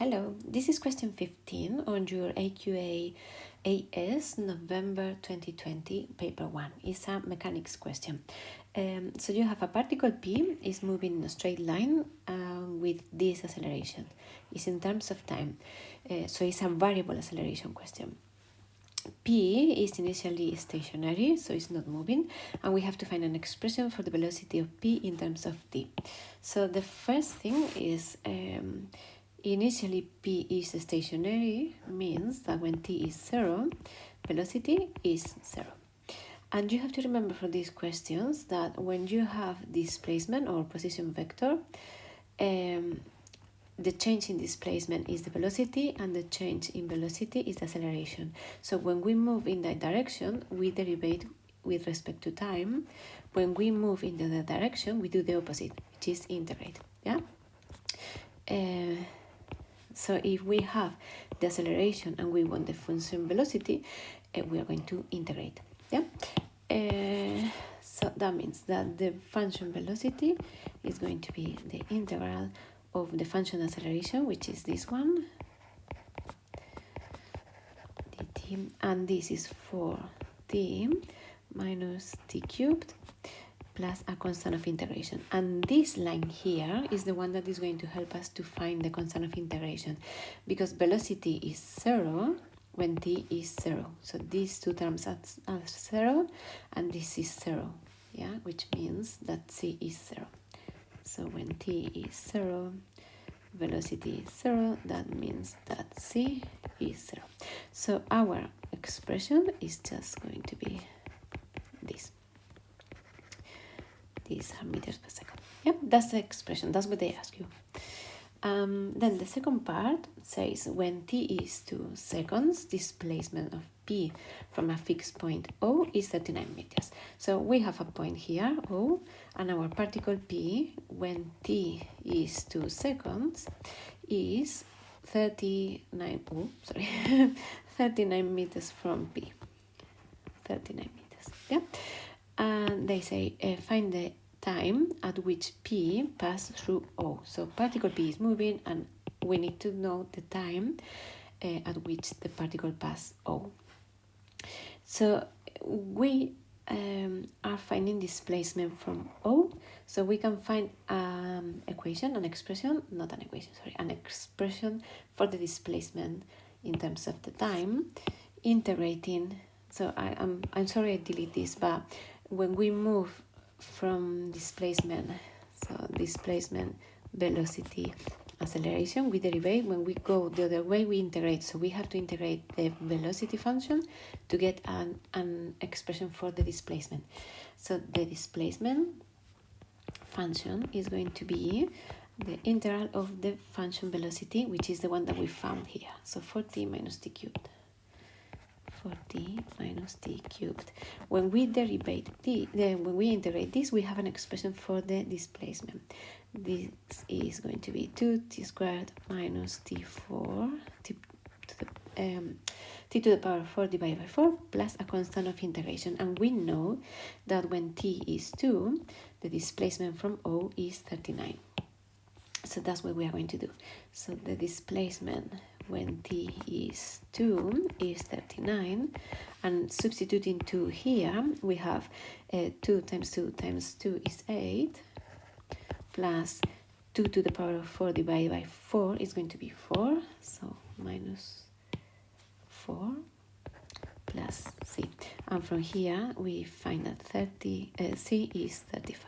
Hello, this is question 15 on your AQA AS November 2020 paper 1. It's a mechanics question. So you have a particle P is moving in a straight line with this acceleration. It's in terms of time. So it's a variable acceleration question. P is initially stationary, so it's not moving, and we have to find an expression for the velocity of P in terms of t. So the first thing is initially P is stationary, means that when t is 0, velocity is 0. And you have to remember for these questions that when you have displacement or position vector, the change in displacement is the velocity and the change in velocity is the acceleration. So when we move in that direction, we derivate with respect to time. When we move in the other direction, we do the opposite, which is integrate. Yeah. So if we have the acceleration and we want the function velocity, we are going to integrate. Yeah. So that means that the function velocity is going to be the integral of the function acceleration, which is this one, dt, and this is 4t minus t cubed plus a constant of integration. And this line here is the one that is going to help us to find the constant of integration, because velocity is 0 when t is 0. So these two terms are 0, and this is 0, yeah, which means that c is 0. So when t is 0, velocity is 0, that means that c is 0. So our expression is just going to be this. These are meters per second. Yep, that's the expression, that's what they ask you. Then the second part says when t is 2 seconds, displacement of P from a fixed point O is 39 meters. So we have a point here, O, and our particle P, when t is 2 seconds, is 39 meters from P. 39 meters, yeah? And they say find the time at which P passes through O. So particle P is moving, and we need to know the time at which the particle passes O. So we are finding displacement from O, so we can find an expression for the displacement in terms of the time, integrating. So I'm sorry I delete this, but when we move from displacement, so displacement, velocity, acceleration, we derivate. When we go the other way, we integrate. So we have to integrate the velocity function to get an expression for the displacement. So the displacement function is going to be the integral of the function velocity, which is the one that we found here. So 4t minus t cubed. 4t minus t cubed. When we derivate when we integrate this, we have an expression for the displacement. This is going to be 2t squared minus t4 t to the power 4 divided by 4 plus a constant of integration. And we know that when t is 2, the displacement from O is 39. So that's what we are going to do. So the displacement when t is 2 is 39, and substituting 2 here, we have 2 times 2 times 2 is 8, plus 2 to the power of 4 divided by 4 is going to be 4, so minus 4 plus c. And from here, we find that c is 35.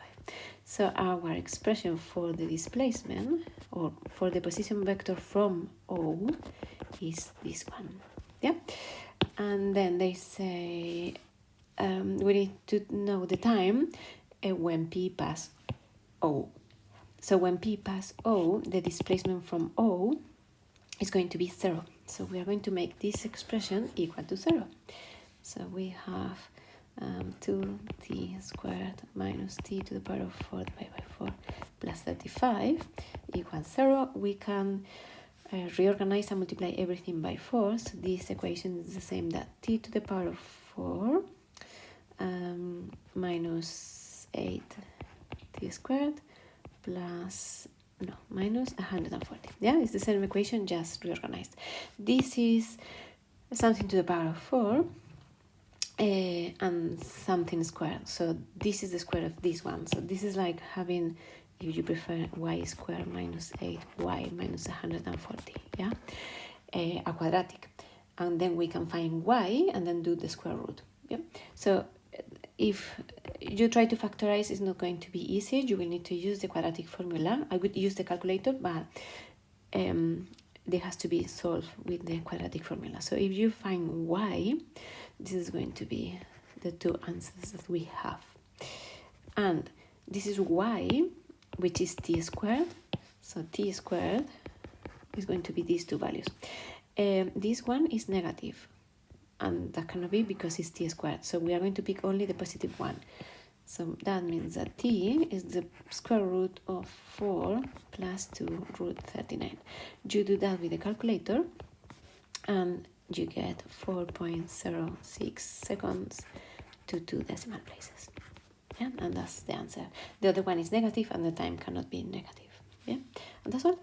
So our expression for the displacement, or for the position vector from O, is this one. Yeah. And then they say we need to know the time when P pass O. So when P pass O, the displacement from O is going to be 0. So we are going to make this expression equal to 0. So we have 2t squared minus t to the power of 4 divided by 4 plus 35 equals 0. We can reorganize and multiply everything by 4. So this equation is the same that t to the power of 4 minus 8t squared plus no, minus 140. Yeah, it's the same equation, just reorganized. This is something to the power of 4 and something squared. So this is the square of this one. So this is like having, if you prefer, y squared minus 8y minus 140, yeah? A quadratic. And then we can find y and then do the square root, yeah? So if you try to factorize, it's not going to be easy. You will need to use the quadratic formula. I would use the calculator, but they has to be solved with the quadratic formula. So if you find y, this is going to be the two answers that we have. And this is y, which is t squared. So t squared is going to be these two values. This one is negative, and that cannot be because it's t squared. So we are going to pick only the positive one. So that means that t is the square root of 4 plus 2 root 39. You do that with the calculator and you get 4.06 seconds to 2 decimal places. Yeah, and that's the answer. The other one is negative and the time cannot be negative. Yeah, and that's all.